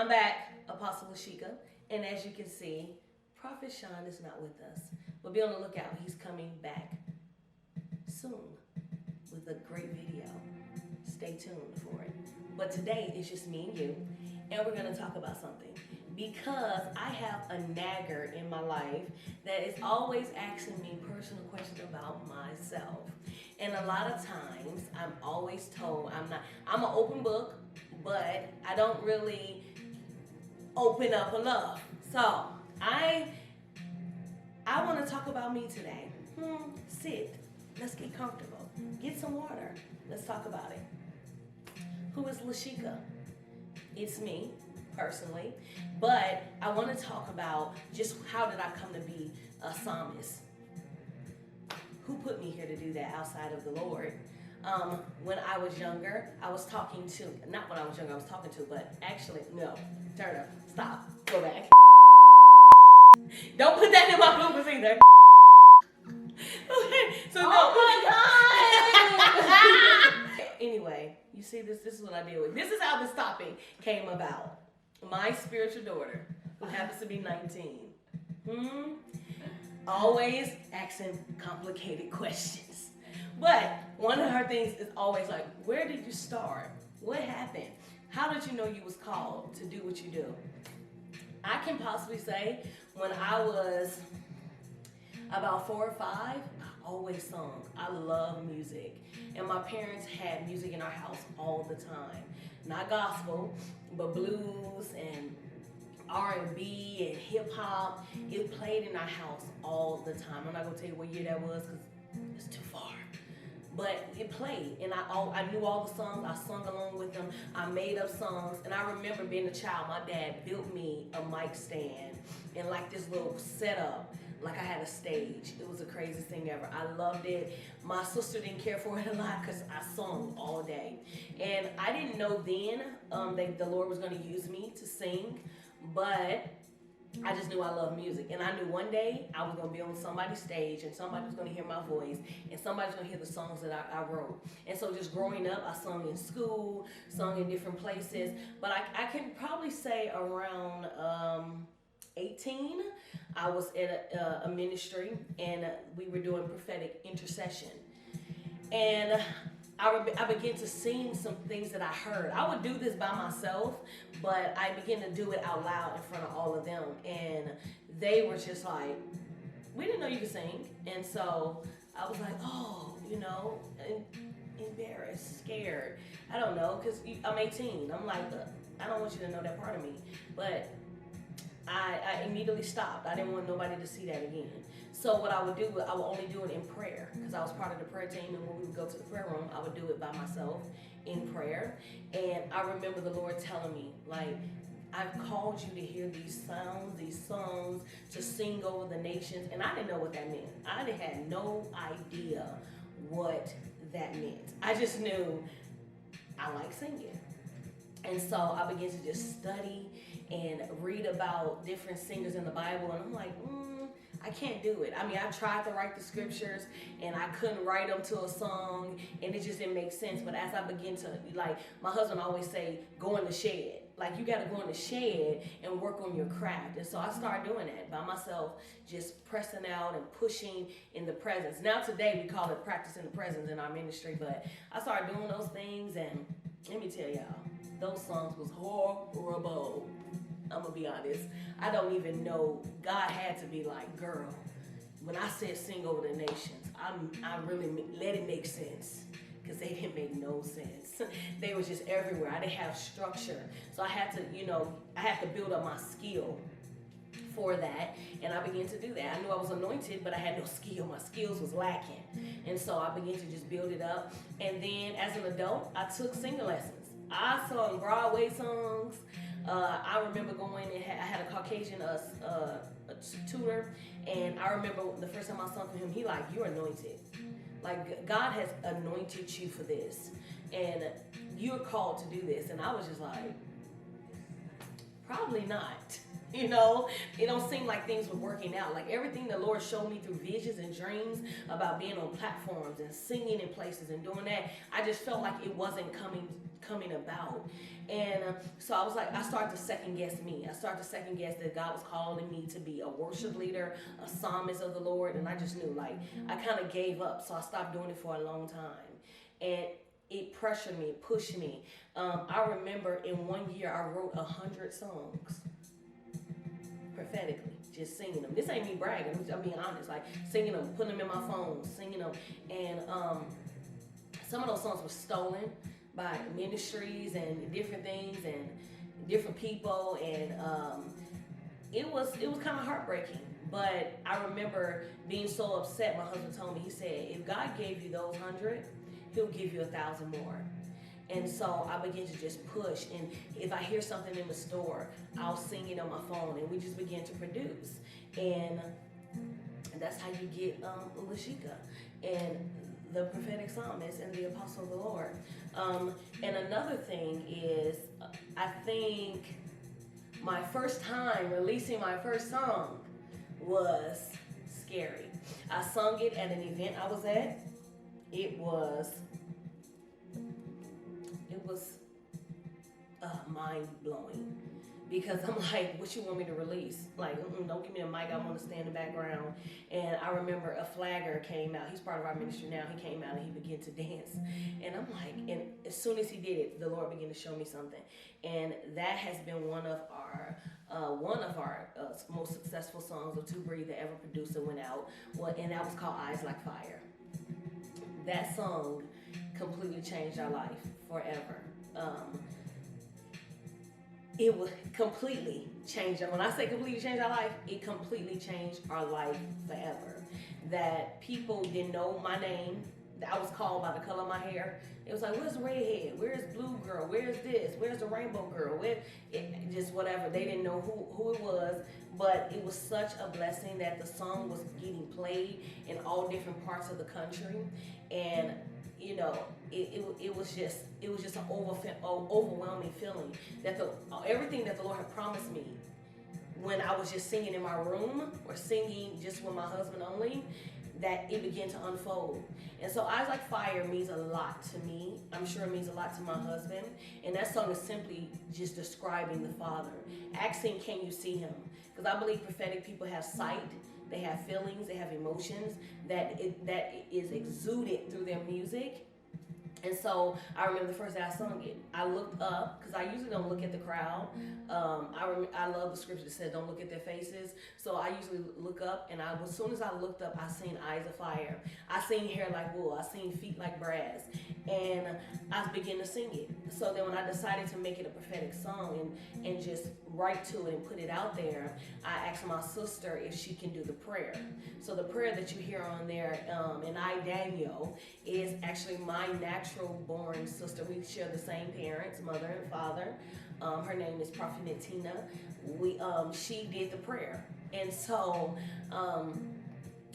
I'm back, Apostle Lashika, and as you can see, Prophet Sean is not with us, but be on the lookout. He's coming back soon with a great video. Stay tuned for it. But today it's just me and you, and we're going to talk about something because I have a nagger in my life that is always asking me personal questions about myself. And a lot of times I'm always told I'm an open book, but I don't really open up enough. So I want to talk about me today. Sit. Let's get comfortable. Get some water. Let's talk about it. Who is Lashika? It's me, personally. But I want to talk about just how did I come to be a psalmist? Who put me here to do that outside of the Lord? When I was younger, I was talking to, not when I was younger I was talking to, but actually, no, turn up, stop, go back. Don't put that in my bloopers either. Okay, so oh my God! Anyway, you see this is what I deal with. This is how this topic came about. My spiritual daughter, who happens to be 19. Always asking complicated questions. But one of her things is always like, where did you start? What happened? How did you know you was called to do what you do? I can possibly say when I was about 4 or 5, I always sung. I love music. And my parents had music in our house all the time. Not gospel, but blues and R&B and hip hop. It played in our house all the time. I'm not gonna tell you what year that was because it's too far. But it played, and I knew all the songs. I sung along with them. I made up songs, and I remember being a child. My dad built me a mic stand and like this little setup, like I had a stage. It was the craziest thing ever. I loved it. My sister didn't care for it a lot because I sung all day, and I didn't know then that the Lord was going to use me to sing, but I just knew I loved music, and I knew one day I was going to be on somebody's stage and somebody was going to hear my voice and somebody's going to hear the songs that I wrote. And so just growing up, I sung in school, sung in different places, but I can probably say around 18, I was at a ministry and we were doing prophetic intercession. And I began to sing some things that I heard. I would do this by myself, but I began to do it out loud in front of all of them. And they were just like, we didn't know you could sing. And so I was like, oh, embarrassed, scared. I don't know, because I'm 18. I'm like, I don't want you to know that part of me. But I immediately stopped. I didn't want nobody to see that again. So what I would do, I would only do it in prayer because I was part of the prayer team, and when we would go to the prayer room, I would do it by myself in prayer. And I remember the Lord telling me, like, I've called you to hear these sounds, these songs, to sing over the nations. And I didn't know what that meant. I had no idea what that meant. I just knew I like singing. And so I began to just study and read about different singers in the Bible, and I'm like, I can't do it. I mean, I tried to write the scriptures, and I couldn't write them to a song, and it just didn't make sense. But as I began to, like, my husband always say, go in the shed. Like, you got to go in the shed and work on your craft. And so I started doing that by myself, just pressing out and pushing in the presence. Now today we call it practicing the presence in our ministry, but I started doing those things, and let me tell y'all, those songs was horrible. I'm gonna be honest. I don't even know. God had to be like, girl, when I said sing over the nations, I really let it make sense, because they didn't make no sense. They was just everywhere. I didn't have structure. So I had to build up my skill for that, and I began to do that. I knew I was anointed, but I had no skill. My skills was lacking. And so I began to just build it up. And then as an adult, I took singing lessons. I sung Broadway songs. I remember going and I had a Caucasian tutor, and I remember the first time I sung for him, he like, you're anointed. Like, God has anointed you for this, and you're called to do this. And I was just like, Probably not. You know, it don't seem like things were working out. Like everything the Lord showed me through visions and dreams about being on platforms and singing in places and doing that, I just felt like it wasn't coming about. And so I was like, I started to second guess me. I started to second guess that God was calling me to be a worship leader, a psalmist of the Lord, and I just knew, like, I kind of gave up. So I stopped doing it for a long time, and it pressured me, it pushed me. I remember in one year I wrote 100 songs prophetically, just singing them. This ain't me bragging, I'm being honest. Like singing them, putting them in my phone, singing them, and some of those songs were stolen by ministries and different things and different people, and it was kind of heartbreaking. But I remember being so upset. My husband told me, he said, if God gave you those 100, He'll give you 1,000 more. And so I began to just push, and if I hear something in the store, I'll sing it on my phone, and we just began to produce. And that's how you get Lashika and the prophetic psalmist and the apostle of the Lord. And another thing is, I think my first time releasing my first song was scary. I sung it at an event I was at. It was mind-blowing, because I'm like, what you want me to release? Like, don't give me a mic, I want to stay in the background. And I remember a flagger came out. He's part of our ministry now. He came out and he began to dance. And I'm like, and as soon as he did it, the Lord began to show me something. And that has been one of our most successful songs of To Breathe that ever produced and went out. And that was called Eyes Like Fire. That song completely changed our life forever. It would completely change. When I say completely change our life, it completely changed our life forever. That people didn't know my name. I was called by the color of my hair. It was like, where's redhead? Where's blue girl? Where's this? Where's the rainbow girl? Just whatever. They didn't know who it was. But it was such a blessing that the song was getting played in all different parts of the country. And you know, it was just an overwhelming feeling that everything that the Lord had promised me when I was just singing in my room or singing just with my husband only, that it began to unfold. And so Eyes Like Fire means a lot to me. I'm sure it means a lot to my husband. And that song is simply just describing the Father, asking, can you see Him? Because I believe prophetic people have sight. They have feelings, they have emotions that is exuded through their music. And so I remember the first day I sung it, I looked up, because I usually don't look at the crowd. I love the scripture that says don't look at their faces. So I usually look up, and as soon as I looked up, I seen eyes of fire. I seen hair like wool. I seen feet like brass. And I began to sing it. So then when I decided to make it a prophetic song and just write to it and put it out there, I asked my sister if she can do the prayer. So the prayer that you hear on there, and I, Daniel, is actually my natural born sister. We share the same parents, mother and father. Her name is Prophet Tina. She did the prayer. And so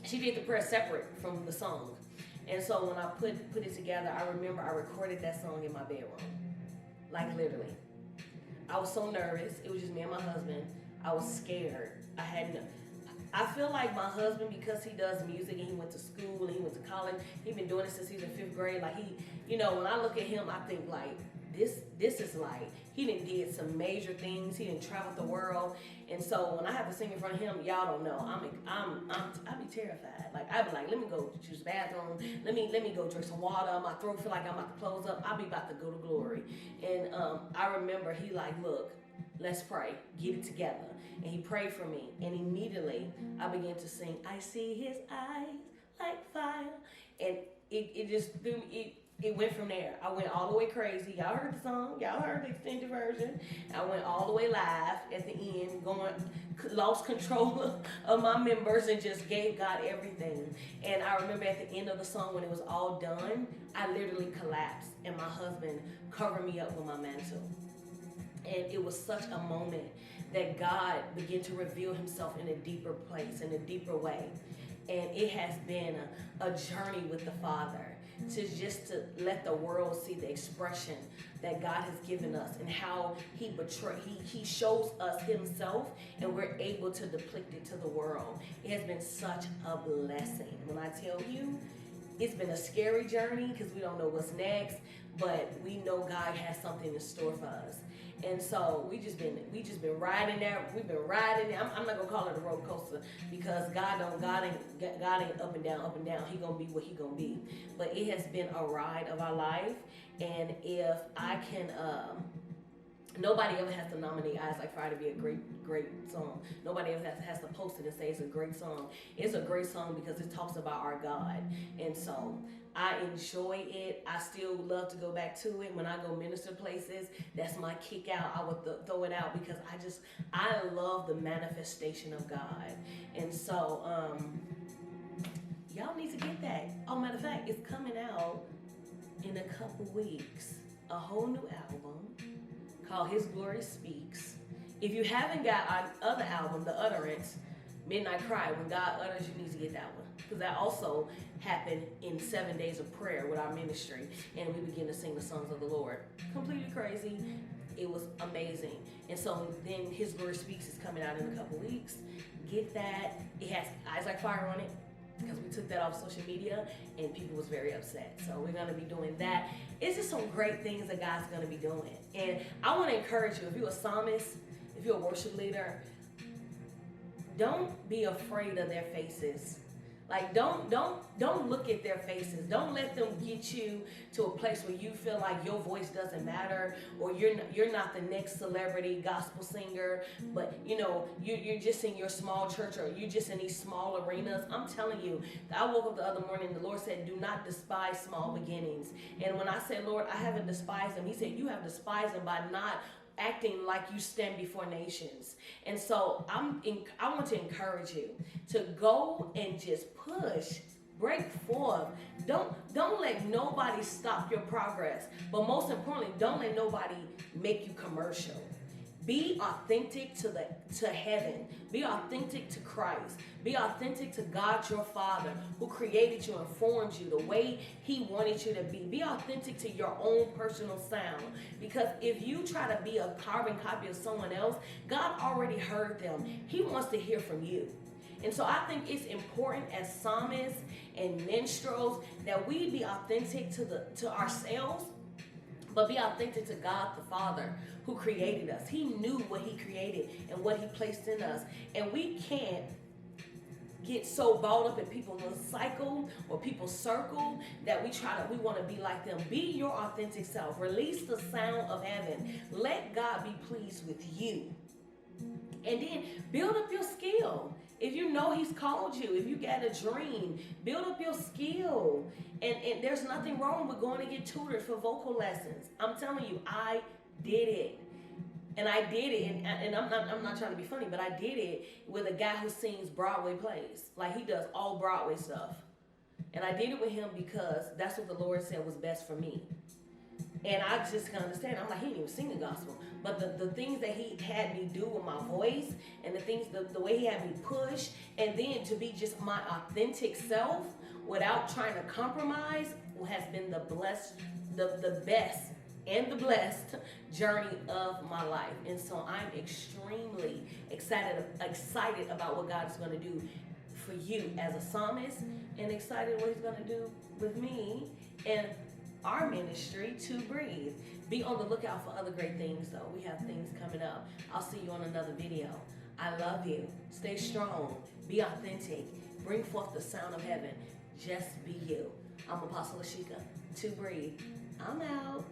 she did the prayer separate from the song. And so when I put it together, I remember I recorded that song in my bedroom. Like literally. I was so nervous. It was just me and my husband. I was scared. I feel like my husband, because he does music and he went to school and he went to college, he's been doing it since he was in 5th grade. Like when I look at him, I think like, this is like, he did some major things. He didn't travel the world. And so when I have to sing in front of him, y'all don't know, I'd be terrified. Like, I'd be like, let me go use the bathroom. Let me go drink some water. My throat feel like I'm about to close up. I'll be about to go to glory. And I remember he like, look, let's pray, get it together. And he prayed for me. And immediately I began to sing, I see his eyes like fire. And it just threw me, it went from there. I went all the way crazy. Y'all heard the song. Y'all heard the extended version. I went all the way live at the end, lost control of my members and just gave God everything. And I remember at the end of the song when it was all done, I literally collapsed and my husband covered me up with my mantle. And it was such a moment that God began to reveal Himself in a deeper place, in a deeper way. And it has been a journey with the Father. to let the world see the expression that God has given us and how he shows us himself, and we're able to depict it to the world. It has been such a blessing. When I tell you, it's been a scary journey because we don't know what's next, but we know God has something in store for us. And so we just been riding that. We've been riding. I'm not gonna call it a roller coaster because God ain't up and down. He gonna be what he gonna be. But it has been a ride of our life. And if I can, nobody ever has to nominate Eyes Like Fire to be a great song. Nobody ever has to post it and say it's a great song. It's a great song because it talks about our God. And so I enjoy it. I still love to go back to it when I go minister places. That's my kick out. I would throw it out because I love the manifestation of God. And so y'all need to get that. Oh, matter of fact, it's coming out in a couple weeks. A whole new album called His Glory Speaks. If you haven't got our other album, The Utterance, Midnight Cry, When God Utters, you need to get that one. Because that also happened in 7 days of prayer with our ministry. And we began to sing the songs of the Lord. Completely crazy. It was amazing. And so then His Glory Speaks is coming out in a couple weeks. Get that. It has Eyes Like Fire on it, because we took that off social media and people was very upset. So we're going to be doing that. It's just some great things that God's going to be doing. And I want to encourage you, if you're a psalmist, if you're a worship leader, don't be afraid of their faces. Like, don't look at their faces. Don't let them get you to a place where you feel like your voice doesn't matter, or you're not the next celebrity gospel singer, but you're just in your small church, or you're just in these small arenas. I'm telling you, I woke up the other morning, the Lord said, do not despise small beginnings. And when I said, Lord, I haven't despised them, he said, you have despised them by not acting like you stand before nations. And so I want to encourage you to go and just push, break forth. Don't let nobody stop your progress. But most importantly, don't let nobody make you commercial. Be authentic to heaven. Be authentic to Christ. Be authentic to God your Father, who created you and formed you the way he wanted you to be. Be authentic to your own personal sound. Because if you try to be a carbon copy of someone else, God already heard them. He wants to hear from you. And so I think it's important as psalmists and minstrels that we be authentic to ourselves, but be authentic to God the Father, who created us. He knew what he created and what he placed in us. And we can't get so balled up in people's cycle or people's circle that we want to be like them. Be your authentic self. Release the sound of heaven. Let God be pleased with you. And then build up your skill. If you know he's called you, if you got a dream, build up your skill. And there's nothing wrong with going to get tutored for vocal lessons. I'm telling you, I did it. And I did it, and I'm not trying to be funny, but I did it with a guy who sings Broadway plays. Like, he does all Broadway stuff. And I did it with him because that's what the Lord said was best for me. And I just can understand. I'm like, he didn't even sing the gospel. But the things that he had me do with my voice, and the way he had me push, and then to be just my authentic self without trying to compromise, has been the best and the blessed journey of my life. And so I'm extremely excited about what God is going to do for you as a psalmist, and excited what he's going to do with me and our ministry, To Breathe. Be on the lookout for other great things, though. We have things coming up. I'll see you on another video. I love you. Stay strong. Be authentic. Bring forth the sound of heaven. Just be you. I'm Apostle Ashika. To Breathe. I'm out.